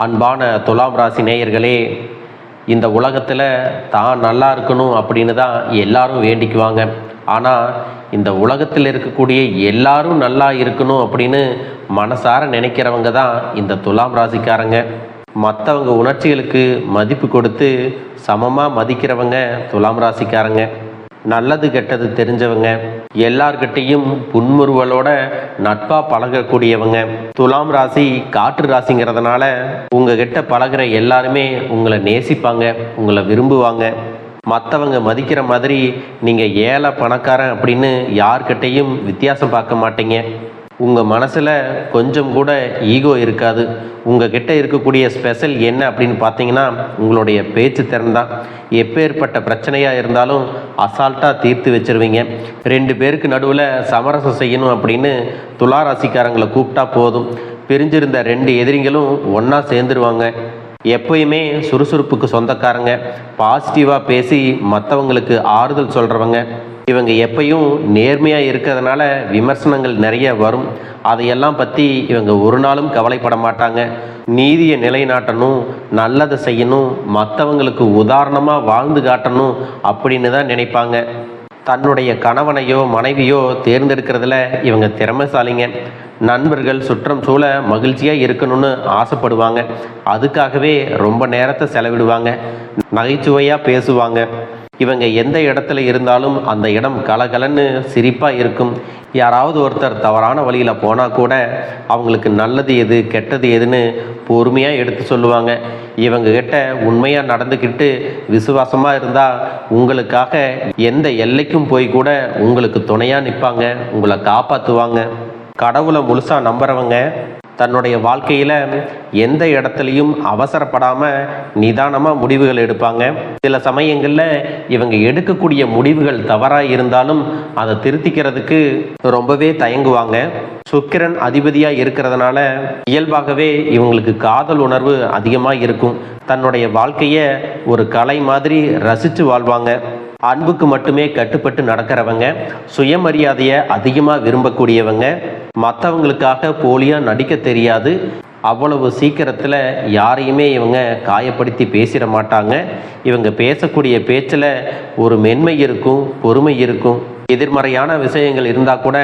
அன்பான துலாம் ராசி நேயர்களே, இந்த உலகத்தில் தான் நல்லா இருக்கணும் அப்படின்னு தான் எல்லாரும் வேண்டிக்குவாங்க. ஆனால் இந்த உலகத்தில் இருக்கக்கூடிய எல்லாரும் நல்லா இருக்கணும் அப்படின்னு மனசார நினைக்கிறவங்க தான் இந்த துலாம் ராசிக்காரங்க. மற்றவங்க உணர்ச்சிகளுக்கு மதிப்பு கொடுத்து சமமாக மதிக்கிறவங்க துலாம் ராசிக்காரங்க. நல்லது கெட்டது தெரிஞ்சவங்க, எல்லார்கிட்டையும் புன்முறுவலோட நட்பா பழகக்கூடியவங்க. துலாம் ராசி காற்று ராசிங்கிறதுனால உங்ககிட்ட பழகிற எல்லாருமே உங்களை நேசிப்பாங்க, உங்களை விரும்புவாங்க. மற்றவங்க மதிக்கிற மாதிரி நீங்கள் ஏழை பணக்காரன் அப்படின்னு யார்கிட்டையும் வித்தியாசம் பார்க்க மாட்டீங்க. உங்கள் மனசில் கொஞ்சம் கூட ஈகோ இருக்காது. உங்கள் கிட்ட இருக்கக்கூடிய ஸ்பெஷல் என்ன அப்படின்னு பார்த்தீங்கன்னா உங்களுடைய பேச்சு திறன் தான். எப்பேற்பட்ட பிரச்சனையாக இருந்தாலும் அசால்ட்டாக தீர்த்து வச்சிருவீங்க. 2 பேருக்கு நடுவில் சமரசம் செய்யணும் அப்படின்னு துளாராசிக்காரங்களை கூப்பிட்டா போதும், பிரிஞ்சிருந்த 2 எதிரிங்களும் ஒன்றா சேர்ந்துருவாங்க. எப்பயுமே சுறுசுறுப்புக்கு சொந்தக்காரங்க, பாசிட்டிவாக பேசி மற்றவங்களுக்கு ஆறுதல் சொல்கிறவங்க. இவங்க எப்பயும் நேர்மையாக இருக்கிறதுனால விமர்சனங்கள் நிறைய வரும். அதையெல்லாம் பற்றி இவங்க ஒரு நாளும் கவலைப்பட மாட்டாங்க. நீதியை நிலைநாட்டணும், நல்லதை செய்யணும், மற்றவங்களுக்கு உதாரணமாக வாழ்ந்து காட்டணும் அப்படின்னு தான் நினைப்பாங்க. தன்னுடைய கணவனையோ மனைவியோ தேர்ந்தெடுக்கிறதுல இவங்க திறமைசாலிங்க. நண்பர்கள் சுற்றம் சூழ மகிழ்ச்சியாக இருக்கணும்னு ஆசைப்படுவாங்க. அதுக்காகவே ரொம்ப நேரத்தை செலவிடுவாங்க, நகைச்சுவையாக பேசுவாங்க. இவங்க எந்த இடத்துல இருந்தாலும் அந்த இடம் கலகலன்னு சிரிப்பாக இருக்கும். யாராவது ஒருத்தர் தவறான வழியில் போனால் கூட அவங்களுக்கு நல்லது எது கெட்டது எதுன்னு பொறுமையாக எடுத்து சொல்லுவாங்க. இவங்க கிட்ட உண்மையாக நடந்துக்கிட்டு விசுவாசமாக இருந்தால் உங்களுக்காக எந்த எல்லைக்கும் போய் கூட உங்களுக்கு துணையாக நிற்பாங்க, உங்களை காப்பாற்றுவாங்க. கடவுளை முழுசாக நம்புறவங்க தன்னுடைய வாழ்க்கையில் எந்த இடத்துலையும் அவசரப்படாமல் நிதானமாக முடிவுகள் எடுப்பாங்க. சில சமயங்களில் இவங்க எடுக்கக்கூடிய முடிவுகள் தவறாக இருந்தாலும் அதை திருத்திக்கிறதுக்கு ரொம்பவே தயங்குவாங்க. சுக்கிரன் அதிபதியாக இருக்கிறதுனால இயல்பாகவே இவங்களுக்கு காதல் உணர்வு அதிகமாக இருக்கும். தன்னுடைய வாழ்க்கையை ஒரு கலை மாதிரி ரசித்து வாழ்வாங்க. அன்புக்கு மட்டுமே கட்டுப்பட்டு நடக்கிறவங்க, சுயமரியாதையை அதிகமாக விரும்பக்கூடியவங்க. மற்றவங்களுக்காக போலியாக நடிக்க தெரியாது. அவ்வளவு சீக்கிரத்தில் யாரையுமே இவங்க காயப்படுத்தி பேசிட மாட்டாங்க. இவங்க பேசக்கூடிய பேச்சில் ஒரு மென்மை இருக்கும், பொறுமை இருக்கும். எதிர்மறையான விஷயங்கள் இருந்தால் கூட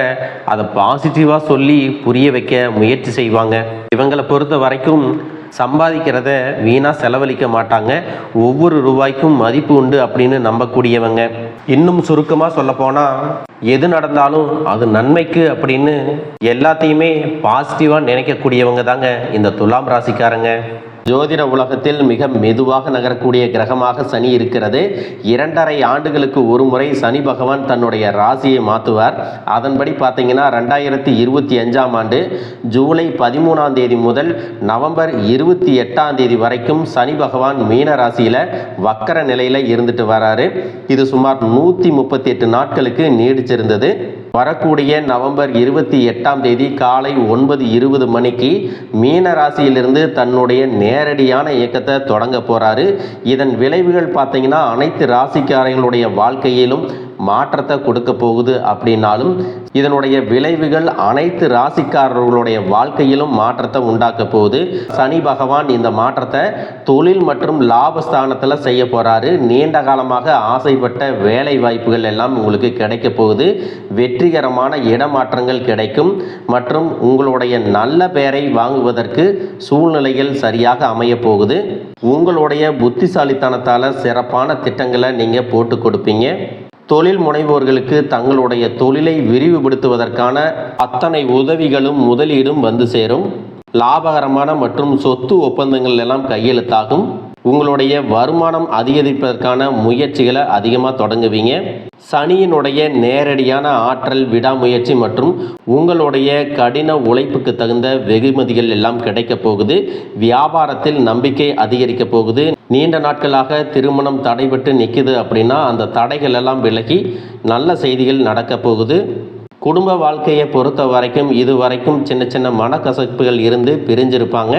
அதை பாசிட்டிவாக சொல்லி புரிய வைக்க முயற்சி செய்வாங்க. இவங்களை பொறுத்த வரைக்கும் சம்பாதிக்கிறத வீணாக செலவழிக்க மாட்டாங்க. ஒவ்வொரு ரூபாய்க்கும் மதிப்பு உண்டு அப்படின்னு நம்பக்கூடியவங்க. இன்னும் சுருக்கமாக சொல்லப்போனால் எது நடந்தாலும் அது நன்மைக்கு அப்படின்னு எல்லாத்தையுமே பாசிட்டிவாக நினைக்கக்கூடியவங்க தாங்க இந்த துலாம் ராசிக்காரங்க. ஜோதிட உலகத்தில் மிக மெதுவாக நகரக்கூடிய கிரகமாக சனி இருக்கிறது. 2.5 ஆண்டுகளுக்கு ஒரு முறை சனி பகவான் தன்னுடைய ராசியை மாற்றுவார். அதன்படி பார்த்தீங்கன்னா 2025ஆம் ஆண்டு ஜூலை 13ஆம் தேதி முதல் நவம்பர் 28ஆம் தேதி வரைக்கும் சனி பகவான் மீன ராசியில் வக்கர நிலையில் இருந்துட்டு வராரு. இது சுமார் 138 நாட்களுக்கு நீடிச்சிருந்தது. வரக்கூடிய நவம்பர் 28ஆம் தேதி காலை 9:20 மணிக்கு மீன ராசியிலிருந்து தன்னுடைய நேரடியான இயக்கத்தை தொடங்க போறாரு. இதன் விளைவுகள் பார்த்தீங்கன்னா அனைத்து ராசிக்காரர்களுடைய வாழ்க்கையிலும் மாற்றத்தை கொடுக்க போகுது. அப்படின்னாலும் இதனுடைய விளைவுகள் அனைத்து ராசிக்காரர்களுடைய வாழ்க்கையிலும் மாற்றத்தை உண்டாக்க போகுது. சனி பகவான் இந்த மாற்றத்தை தொழில் மற்றும் லாபஸ்தானத்தில் செய்ய போறாரு. நீண்ட காலமாக ஆசைப்பட்ட வேலை வாய்ப்புகள் எல்லாம் உங்களுக்கு கிடைக்க போகுது. வெற்றிகரமான இடமாற்றங்கள் கிடைக்கும் மற்றும் உங்களுடைய நல்ல பெயரை வாங்குவதற்கு சூழ்நிலைகள் சரியாக அமைய போகுது. உங்களுடைய புத்திசாலித்தனத்தால் சிறப்பான திட்டங்களை நீங்கள் போட்டு கொடுப்பீங்க. தொழில் முனைவோர்களுக்கு தங்களுடைய தொழிலை விரிவுபடுத்துவதற்கான அத்தனை உதவிகளும் முதலீடும் வந்து சேரும். லாபகரமான மற்றும் சொத்து ஒப்பந்தங்கள் எல்லாம் கையெழுத்தாகும். உங்களுடைய வருமானம் அதிகரிப்பதற்கான முயற்சிகளை அதிகமாக தொடங்குவீங்க. சனியினுடைய நேரடியான ஆற்றல், விடாமுயற்சி மற்றும் உங்களுடைய கடின உழைப்புக்கு தகுந்த வெகுமதிகள் எல்லாம் கிடைக்க போகுது. வியாபாரத்தில் நம்பிக்கை அதிகரிக்க போகுது. நீண்ட நாட்களாக திருமணம் தடைபட்டு நிற்குது அப்படின்னா அந்த தடைகள் எல்லாம் விலகி நல்ல செய்திகள் நடக்க போகுது. குடும்ப வாழ்க்கையை பொறுத்த வரைக்கும் இதுவரைக்கும் சின்ன சின்ன மனக்கசப்புகள் இருந்து பிரிஞ்சிருப்பாங்க.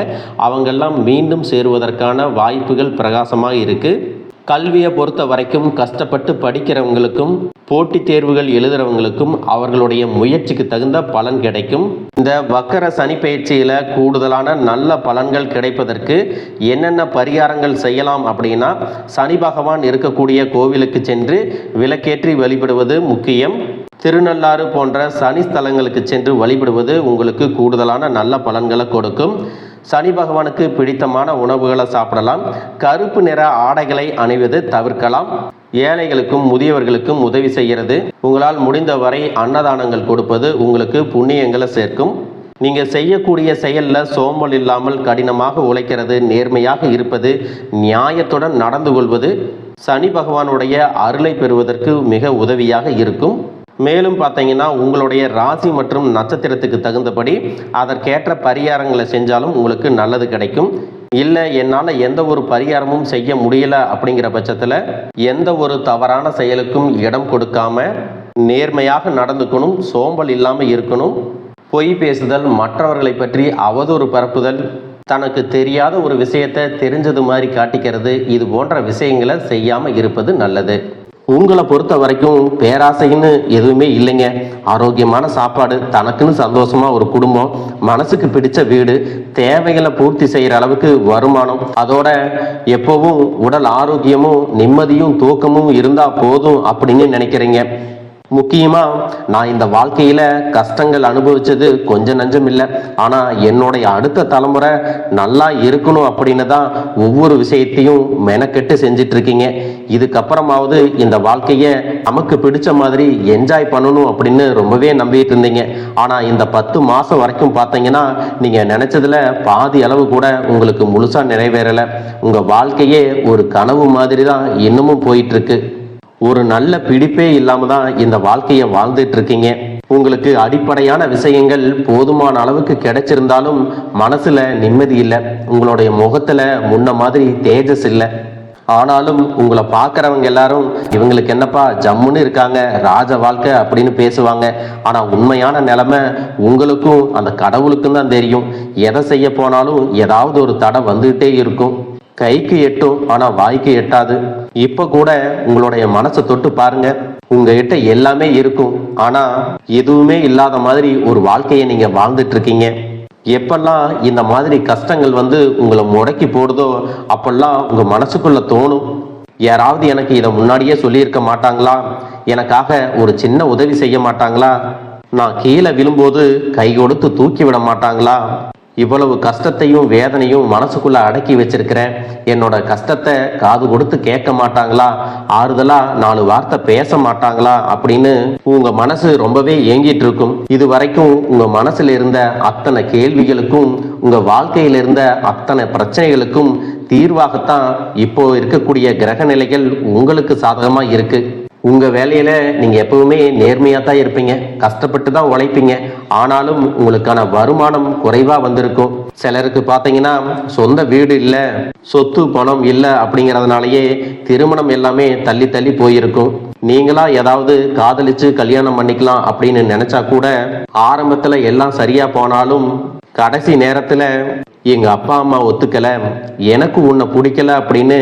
அவங்கெல்லாம் மீண்டும் சேருவதற்கான வாய்ப்புகள் பிரகாசமாக இருக்குது. கல்வியை பொறுத்த வரைக்கும் கஷ்டப்பட்டு படிக்கிறவங்களுக்கும் போட்டித் தேர்வுகள் எழுதுறவங்களுக்கும் அவர்களுடைய முயற்சிக்கு தகுந்த பலன் கிடைக்கும். இந்த வக்கர சனி பயிற்சியில் கூடுதலான நல்ல பலன்கள் கிடைப்பதற்கு என்னென்ன பரிகாரங்கள் செய்யலாம் அப்படின்னா, சனி பகவான் இருக்கக்கூடிய கோவிலுக்கு சென்று விளக்கேற்றி வழிபடுவது முக்கியம். திருநள்ளாறு போன்ற சனி ஸ்தலங்களுக்கு சென்று வழிபடுவது உங்களுக்கு கூடுதலான நல்ல பலன்களை கொடுக்கும். சனி பகவானுக்கு பிடித்தமான உணவுகளை சாப்பிடலாம். கருப்பு நிற ஆடைகளை அணிவது தவிர்க்கலாம். ஏழைகளுக்கும் முதியவர்களுக்கும் உதவி செய்கிறது. உங்களால் முடிந்தவரை அன்னதானங்கள் கொடுப்பது உங்களுக்கு புண்ணியங்களை சேர்க்கும். நீங்கள் செய்யக்கூடிய செயலில் சோம்பல் இல்லாமல் கடினமாக உழைக்கிறது, நேர்மையாக இருப்பது, நியாயத்துடன் நடந்து கொள்வது சனி பகவானுடைய அருளை பெறுவதற்கு மிக உதவியாக இருக்கும். மேலும் பார்த்தீங்கன்னா, உங்களுடைய ராசி மற்றும் நட்சத்திரத்துக்கு தகுந்தபடி அதற்கேற்ற பரிகாரங்களை செஞ்சாலும் உங்களுக்கு நல்லது கிடைக்கும். இல்லை, என்னால் எந்த ஒரு பரிகாரமும் செய்ய முடியல அப்படிங்கிற பட்சத்தில் எந்த ஒரு தவறான செயலுக்கும் இடம் கொடுக்காம நேர்மையாக நடந்துக்கணும், சோம்பல் இல்லாமல் இருக்கணும். பொய் பேசுதல், மற்றவர்களை பற்றி அவதூறு பரப்புதல், தனக்கு தெரியாத ஒரு விஷயத்தை தெரிஞ்சது மாதிரி காட்டிக்கிறது, இது போன்ற விஷயங்களை செய்யாமல் இருப்பது நல்லது. உங்களை பொறுத்த வரைக்கும் பேராசைன்னு எதுவுமே இல்லைங்க. ஆரோக்கியமான சாப்பாடு, தனக்குன்னு சந்தோஷமாக ஒரு குடும்பம், மனசுக்கு பிடிச்ச வீடு, தேவைகளை பூர்த்தி செய்கிற அளவுக்கு வருமானம், அதோட எப்போவும் உடல் ஆரோக்கியமும் நிம்மதியும் தூக்கமும் இருந்தால் போதும் அப்படின்னு நினைக்கிறீங்க. முக்கியமாக நான் இந்த வாழ்க்கையில் கஷ்டங்கள் அனுபவித்தது கொஞ்சம் நஞ்சம் இல்லை. ஆனால் என்னுடைய அடுத்த தலைமுறை நல்லா இருக்கணும் அப்படின்னு தான் ஒவ்வொரு விஷயத்தையும் மெனக்கெட்டு செஞ்சிட்ருக்கீங்க. இதுக்கப்புறமாவது இந்த வாழ்க்கையை நமக்கு பிடிச்ச மாதிரி என்ஜாய் பண்ணணும் அப்படின்னு ரொம்பவே நம்பிட்டு இருந்தீங்க. ஆனால் இந்த 10 மாதம் வரைக்கும் பார்த்தீங்கன்னா, நீங்கள் நினச்சதில் பாதி அளவு கூட உங்களுக்கு முழுசாக நிறைவேறலை. உங்கள் வாழ்க்கையே ஒரு கனவு மாதிரி தான் இன்னமும் போயிட்டுருக்கு. ஒரு நல்ல பிடிப்பே இல்லாம தான் இந்த வாழ்க்கையை வாழ்ந்துட்டு இருக்கீங்க. உங்களுக்கு அடிப்படையான விஷயங்கள் போதுமான அளவுக்கு கிடைச்சிருந்தாலும் மனசுல நிம்மதி இல்லை. உங்களுடைய முகத்துல முன்ன மாதிரி தேஜஸ் இல்லை. ஆனாலும் உங்களை பார்க்குறவங்க எல்லாரும் இவங்களுக்கு என்னப்பா ஜம்முன்னு இருக்காங்க, ராஜ வாழ்க்கை அப்படின்னு பேசுவாங்க. ஆனால் உண்மையான நிலைமை உங்களுக்கும் அந்த கடவுளுக்கும் தான் தெரியும். எதை செய்ய போனாலும் ஏதாவது ஒரு தடை வந்துகிட்டே இருக்கும். கைக்கு எட்டும், ஆனால் வாய்க்கு எட்டாது. இப்போ கூட உங்களுடைய மனசை தொட்டு பாருங்க. உங்ககிட்ட எல்லாமே இருக்கும், ஆனால் எதுவுமே இல்லாத மாதிரி ஒரு வாழ்க்கையை நீங்கள் வாழ்ந்துட்டு இருக்கீங்க. எப்பெல்லாம் இந்த மாதிரி கஷ்டங்கள் வந்து உங்களை முடக்கி போடுதோ அப்பெல்லாம் உங்கள் மனசுக்குள்ள தோணும், யாராவது எனக்கு இதை முன்னாடியே சொல்லியிருக்க மாட்டாங்களா, எனக்காக ஒரு சின்ன உதவி செய்ய மாட்டாங்களா, நான் கீழே விழும்போது கை கொடுத்து தூக்கி விட மாட்டாங்களா, இவ்வளவு கஷ்டத்தையும் வேதனையும் மனசுக்குள்ள அடக்கி வச்சிருக்கிறேன், என்னோட கஷ்டத்தை காது கொடுத்து கேட்க மாட்டாங்களா, ஆறுதலா 4 வார்த்தை பேச மாட்டாங்களா அப்படின்னு உங்க மனசு ரொம்பவே ஏங்கிட்டு இருக்கும். இது வரைக்கும் உங்க மனசுல இருந்த அத்தனை கேள்விகளுக்கும், உங்க வாழ்க்கையில இருந்த அத்தனை பிரச்சனைகளுக்கும் தீர்வாகத்தான் இப்போ இருக்கக்கூடிய கிரக நிலைகள் உங்களுக்கு சாதகமா இருக்கு. உங்க வேலையில நீங்க எப்பவுமே நேர்மையா தான் இருப்பீங்க, கஷ்டப்பட்டு தான் உழைப்பீங்க. ஆனாலும் உங்களுக்கான வருமானம் குறைவா வந்திருக்கும். சிலருக்கு பாத்தீங்கன்னா சொந்த வீடு இல்ல, சொத்து பணம் இல்ல அப்படிங்கறதுனாலயே திருமணம் எல்லாமே தள்ளி தள்ளி போயிருக்கும். நீங்களா ஏதாவது காதலிச்சு கல்யாணம் பண்ணிக்கலாம் அப்படின்னு நினைச்சா கூட ஆரம்பத்துல எல்லாம் சரியா போனாலும் கடைசி நேரத்துல எங்க அப்பா அம்மா ஒத்துக்கல, எனக்கு உன்னை பிடிக்கல அப்படின்னு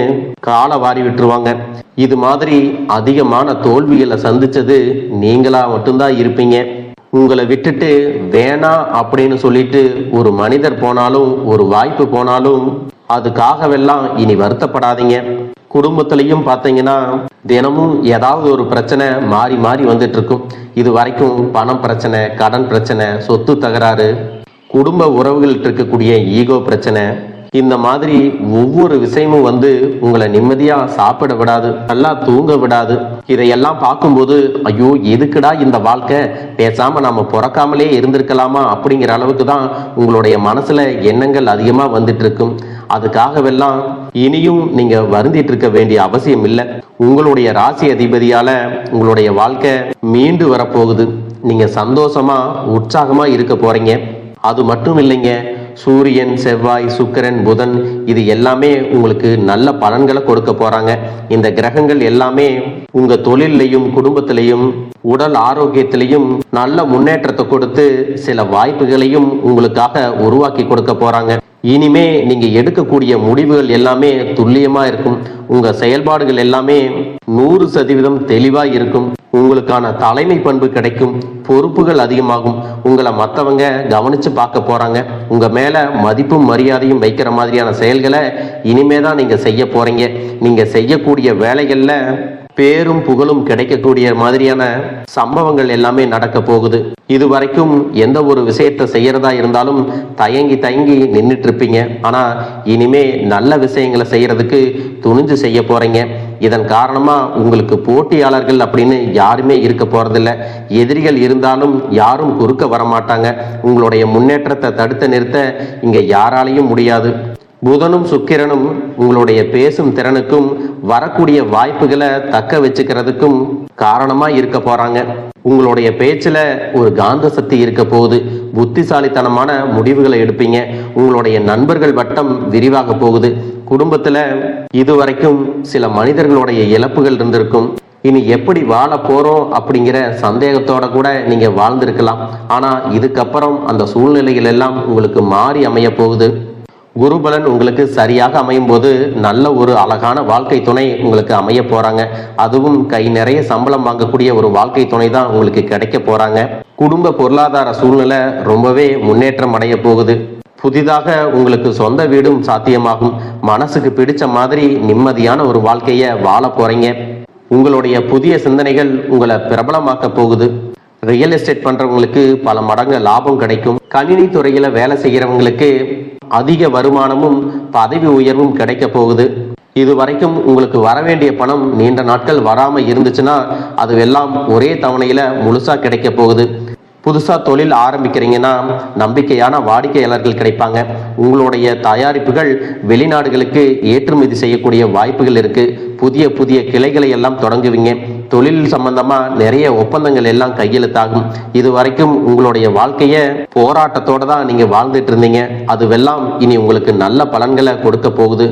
காலை வாரி விட்டுருவாங்க. இது மாதிரி அதிகமான தோல்விகளை சந்திச்சது நீங்களா மட்டும்தான் இருப்பீங்க. உங்களை விட்டுட்டு வேணாம் அப்படின்னு சொல்லிட்டு ஒரு மனிதர் போனாலும், ஒரு வாய்ப்பு போனாலும் அதுக்காகவெல்லாம் இனி வருத்தப்படாதீங்க. குடும்பத்திலையும் பார்த்தீங்கன்னா தினமும் ஏதாவது ஒரு பிரச்சனை மாறி மாறி வந்துட்டு இருக்கும். இது வரைக்கும் பணம் பிரச்சனை, கடன் பிரச்சனை, சொத்து தகராறு, குடும்ப உறவுகள்கிட்ட இருக்கக்கூடிய ஈகோ பிரச்சனை, இந்த மாதிரி ஒவ்வொரு விஷயமும் வந்து உங்களை நிம்மதியா சாப்பிட விடாது, நல்லா தூங்க விடாது. இதையெல்லாம் பார்க்கும்போது ஐயோ எதுக்குடா இந்த வாழ்க்கை, பேசாம நாம பிறக்காமலே இருந்திருக்கலாமா அப்படிங்கிற அளவுக்கு தான் உங்களுடைய மனசுல எண்ணங்கள் அதிகமா வந்துட்டு இருக்கும். அதுக்காகவெல்லாம் இனியும் நீங்க வருந்திட்டு இருக்க வேண்டிய அவசியம் இல்லை. உங்களுடைய ராசி அதிபதியால உங்களுடைய வாழ்க்கை மீண்டு வரப்போகுது. நீங்க சந்தோஷமா உற்சாகமா இருக்க போறீங்க. அது மட்டும் இல்லைங்க, சூரியன், செவ்வாய், சுக்கிரன், புதன் இது எல்லாமே உங்களுக்கு நல்ல பலன்களை கொடுக்க போறாங்க. இந்த கிரகங்கள் எல்லாமே உங்க தொழிலையும் குடும்பத்திலையும் உடல் ஆரோக்கியத்திலையும் நல்ல முன்னேற்றத்தை கொடுத்து சில வாய்ப்புகளையும் உங்களுக்காக உருவாக்கி கொடுக்க போறாங்க. இனிமே நீங்க எடுக்கக்கூடிய முடிவுகள் எல்லாமே துல்லியமா இருக்கும். உங்க செயல்பாடுகள் எல்லாமே 100% தெளிவா இருக்கும். உங்களுக்கான தலைமை பண்பு கிடைக்கும். பொறுப்புகள் அதிகமாகும். உங்களை மற்றவங்க கவனிச்சு பார்க்க போறாங்க. உங்க மேல மதிப்பும் மரியாதையும் வைக்கிற மாதிரியான செயல்களை இனிமேதான் நீங்க செய்ய போறீங்க. நீங்க செய்யக்கூடிய வேலைகள்ல பேரும் புகழும் கிடைக்கக்கூடிய மாதிரியான சம்பவங்கள் எல்லாமே நடக்க போகுது. இது வரைக்கும் எந்த ஒரு விஷயத்தை செய்யறதா இருந்தாலும் தயங்கி தயங்கி நின்றுட்டு இருப்பீங்க. ஆனா இனிமே நல்ல விஷயங்களை செய்யறதுக்கு துணிஞ்சு செய்ய போறீங்க. இதன் காரணமா உங்களுக்கு போட்டியாளர்கள் அப்படின்னு யாருமே இருக்க போறதில்ல. எதிரிகள் இருந்தாலும் யாரும் குறுக்க வரமாட்டாங்க. உங்களுடைய முன்னேற்றத்தை தடுத்து நிறுத்த இங்க யாராலையும் முடியாது. புதனும் சுக்கிரனும் உங்களுடைய பேசும் திறனுக்கும் வரக்கூடிய வாய்ப்புகளை தக்க வச்சுக்கிறதுக்கும் காரணமா இருக்க போறாங்க. உங்களுடைய பேச்சுல ஒரு காந்த சக்தி இருக்க போகுது. புத்திசாலித்தனமான முடிவுகளை எடுப்பீங்க. உங்களுடைய நண்பர்கள் வட்டம் விரிவாக போகுது. குடும்பத்துல இதுவரைக்கும் சில மனிதர்களுடைய இழப்புகள் இருந்திருக்கும். இனி எப்படி வாழ போறோம் அப்படிங்கிற சந்தேகத்தோட கூட நீங்க வாழ்ந்திருக்கலாம். ஆனா இதுக்கப்புறம் அந்த சூழ்நிலைகள் எல்லாம் உங்களுக்கு மாறி அமைய போகுது. குருபலன் உங்களுக்கு சரியாக அமையும் போது நல்ல ஒரு அழகான வாழ்க்கை துணை உங்களுக்கு அமைய போறாங்க. அதுவும் கை நிறைய சம்பளம் வாங்கக்கூடிய ஒரு வாழ்க்கை துணை தான் உங்களுக்கு கிடைக்க போறாங்க. குடும்ப பொருளாதார சூழ்நிலை ரொம்பவே முன்னேற்றம் அடைய போகுது. புதிதாக உங்களுக்கு சொந்த வீடும் சாத்தியமாகும். மனசுக்கு பிடிச்ச மாதிரி நிம்மதியான ஒரு வாழ்க்கைய வாழ போறீங்க. உங்களுடைய புதிய சிந்தனைகள் உங்களை பிரபலமாக்க போகுது. ரியல் எஸ்டேட் பண்றவங்களுக்கு பல மடங்கு லாபம் கிடைக்கும். கணினி துறையில வேலை செய்கிறவங்களுக்கு அதிக வருமானமும் பதவி உயர்வும் கிடைக்க போகுது. இது வரைக்கும் உங்களுக்கு வர வேண்டிய பணம் நீண்ட நாட்கள் வராம இருந்துச்சுன்னா அதுவெல்லாம் ஒரே தவணையில முழுசா கிடைக்க போகுது. புதுசா தொழில் ஆரம்பிக்கிறீங்கன்னா நம்பிக்கையான வாடிக்கையாளர்கள் கிடைப்பாங்க. உங்களுடைய தயாரிப்புகள் வெளிநாடுகளுக்கு ஏற்றுமதி செய்யக்கூடிய வாய்ப்புகள் இருக்கு. புதிய புதிய கிளைகளை எல்லாம் தொடங்குவீங்க. தொழில் சம்பந்தமா நிறைய ஒப்பந்தங்கள் எல்லாம் கையெழுத்தாகும். இது வரைக்கும் உங்களுடைய வாழ்க்கைய போராட்டத்தோட தான் நீங்க வாழ்ந்துட்டு இருந்தீங்க. அதுவெல்லாம் இனி உங்களுக்கு நல்ல பலன்களை கொடுக்க போகுது.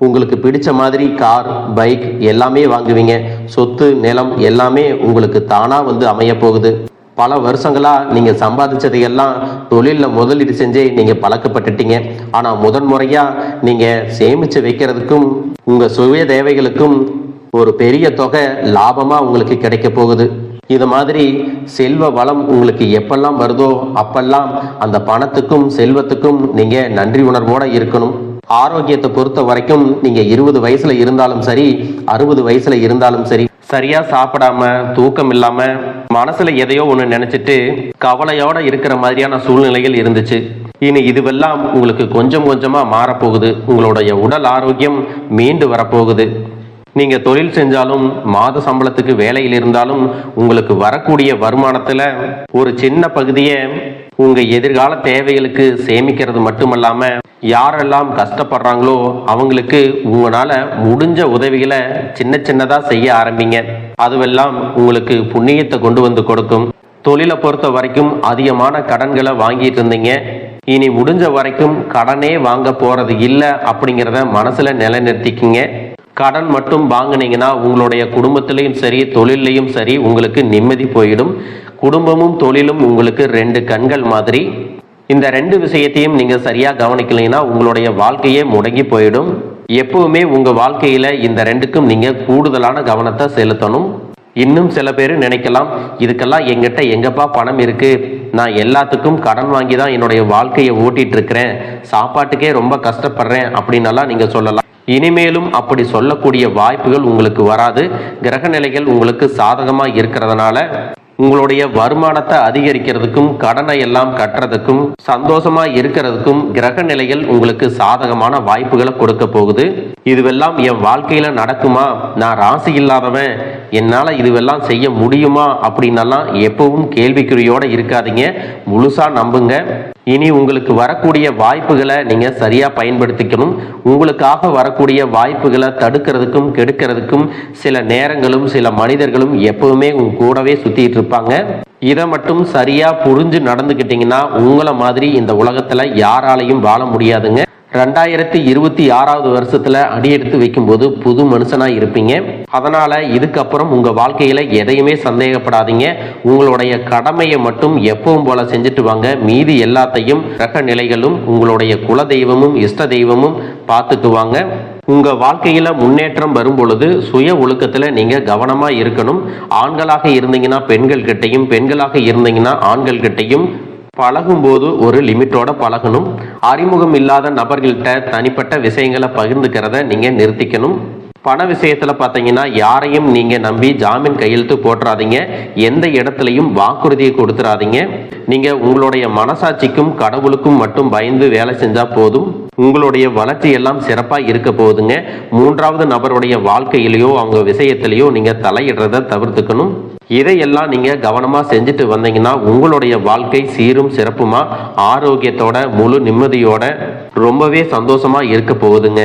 உங்களுக்கு பிடிச்ச மாதிரி கார், பைக் எல்லாமே வாங்குவீங்க. சொத்து, நிலம் எல்லாமே உங்களுக்கு தானா வந்து அமைய போகுது. பல வருஷங்களா நீங்க சம்பாதிச்சதையெல்லாம் தொழில முதலீடு செஞ்சே நீங்க பழக்கப்பட்டுட்டீங்க. ஆனா முதன்முறையா நீங்க சேமிச்சு வைக்கிறதுக்கும் உங்க சுய தேவைகளுக்கும் ஒரு பெரிய தொகை லாபமா உங்களுக்கு கிடைக்க போகுது. இது மாதிரி செல்வ வளம் உங்களுக்கு எப்பெல்லாம் வருதோ அப்பெல்லாம் அந்த பணத்துக்கும் செல்வத்துக்கும் நீங்க நன்றி உணர்வோட இருக்கணும். ஆரோக்கியத்தை பொறுத்த வரைக்கும் நீங்க 20 வயசுல இருந்தாலும் சரி, 60 வயசுல இருந்தாலும் சரி, சரியா சாப்பிடாம தூக்கம் இல்லாம மனசுல எதையோ ஒண்ணு நினைச்சிட்டு கவலையோட இருக்கிற மாதிரியான சூழ்நிலைகள் இருந்துச்சு. இனி இதுவெல்லாம் உங்களுக்கு கொஞ்சம் கொஞ்சமா மாறப்போகுது. உங்களுடைய உடல் ஆரோக்கியம் மீண்டு வரப்போகுது. நீங்க தொழில் செஞ்சாலும் மாத சம்பளத்துக்கு வேலையில் இருந்தாலும் உங்களுக்கு வரக்கூடிய வருமானத்துல ஒரு சின்ன பகுதியை உங்க எதிர்கால தேவைகளுக்கு சேமிக்கிறது மட்டுமல்லாம யாரெல்லாம் கஷ்டப்படுறாங்களோ அவங்களுக்கு உங்களால முடிஞ்ச உதவிகளை சின்ன சின்னதா செய்ய ஆரம்பிங்க. அதுவெல்லாம் உங்களுக்கு புண்ணியத்தை கொண்டு வந்து கொடுக்கும். தொழிலை பொறுத்த வரைக்கும் அதிகமான கடன்களை வாங்கிட்டு இருந்தீங்க. இனி முடிஞ்ச வரைக்கும் கடனே வாங்க போறது இல்லை அப்படிங்கிறத மனசுல நிலைநிறுத்திக்கிங்க. கடன் மட்டும் வாங்கினீங்கன்னா உங்களுடைய குடும்பத்திலையும் சரி தொழிலையும் சரி உங்களுக்கு நிம்மதி போயிடும். குடும்பமும் தொழிலும் உங்களுக்கு 2 கண்கள் மாதிரி. இந்த 2 விஷயத்தையும் நீங்க சரியா கவனிக்கலைன்னா உங்களுடைய வாழ்க்கையே முடங்கி போயிடும். எப்பவுமே உங்க வாழ்க்கையில இந்த 2க்கும் நீங்க கூடுதலான கவனத்தை செலுத்தணும். இன்னும் சில பேர் நினைக்கலாம், இதுக்கெல்லாம் எங்கிட்ட எங்கப்பா பணம் இருக்கு, நான் எல்லாத்துக்கும் கடன் வாங்கி தான் என்னுடைய வாழ்க்கையை ஓட்டிட்டு இருக்கிறேன், சாப்பாட்டுக்கே ரொம்ப கஷ்டப்படுறேன் அப்படின்னலாம் நீங்க சொல்லலாம். இனிமேலும் அப்படி சொல்லக்கூடிய வாய்ப்புகள் உங்களுக்கு வராது. கிரக நிலைகள் உங்களுக்கு சாதகமா இருக்கிறதுனால உங்களுடைய வருமானத்தை அதிகரிக்கிறதுக்கும் கடனை எல்லாம் கட்டுறதுக்கும் சந்தோஷமா இருக்கிறதுக்கும் கிரக நிலைகள் உங்களுக்கு சாதகமான வாய்ப்புகளை கொடுக்க போகுது. இதுவெல்லாம் என் வாழ்க்கையில நடக்குமா, நான் ராசி இல்லாதவன், என்னால இதுவெல்லாம் செய்ய முடியுமா அப்படின்னெல்லாம் எப்பவும் கேள்விக்குறியோட இருக்காதீங்க. முழுசா நம்புங்க. இனி உங்களுக்கு வரக்கூடிய வாய்ப்புகளை நீங்க சரியா பயன்படுத்திக்கணும். உங்களுக்காக வரக்கூடிய வாய்ப்புகளை தடுக்கிறதுக்கும் கெடுக்கிறதுக்கும் சில நேரங்களும் சில மனிதர்களும் எப்பவுமே உங்க கூடவே சுத்திட்டு இருப்பாங்க. இதை மட்டும் சரியா புரிஞ்சு நடந்துக்கிட்டீங்கன்னா உங்களை மாதிரி இந்த உலகத்துல யாராலையும் வாழ முடியாதுங்க. 2026வது வருஷத்துல அடியெடுத்து வைக்கும்போது புது மனுஷனா இருப்பீங்க. அதனால இதுக்கப்புறம் உங்க வாழ்க்கையில எதையுமே சந்தேகப்படாதீங்க. உங்களுடைய கடமையை மட்டும் எப்பவும் போல செஞ்சுட்டு வாங்க. மீதி எல்லாத்தையும் கிரக நிலைகளும் உங்களுடைய குல தெய்வமும் இஷ்ட தெய்வமும் பார்த்துக்குவாங்க. உங்க வாழ்க்கையில முன்னேற்றம் வரும் பொழுது சுய ஒழுக்கத்துல நீங்க கவனமா இருக்கணும். ஆண்களாக இருந்தீங்கன்னா பெண்கள் கிட்டையும், பெண்களாக இருந்தீங்கன்னா ஆண்கள் கிட்டையும் பழகும்போது ஒரு லிமிட்டோட பழகணும். அறிமுகம் இல்லாத நபர்கள்ட்ட தனிப்பட்ட விஷயங்களை பகிர்ந்துக்கிறத நீங்க நிறுத்திக்கணும். பண விஷயத்துல பார்த்தீங்கன்னா யாரையும் நீங்க நம்பி ஜாமீன் கையெழுத்து போட்டுறாதீங்க. எந்த இடத்துலையும் வாக்குறுதியை கொடுத்துறாதீங்க. நீங்க உங்களுடைய மனசாட்சிக்கும் கடவுளுக்கும் மட்டும் பயந்து வேலை செஞ்சா போதும். உங்களுடைய வளர்ச்சி எல்லாம் சிறப்பா இருக்க போகுதுங்க. மூன்றாவது நபருடைய வாழ்க்கையிலையோ அவங்க விஷயத்திலையோ நீங்க தலையிடுறத தவிர்த்துக்கணும். இதையெல்லாம் நீங்க கவனமா செஞ்சுட்டு வந்தீங்கன்னா உங்களுடைய வாழ்க்கை சீரும் சிறப்புமா ஆரோக்கியத்தோட முழு நிம்மதியோட ரொம்பவே சந்தோஷமா இருக்க போகுதுங்க.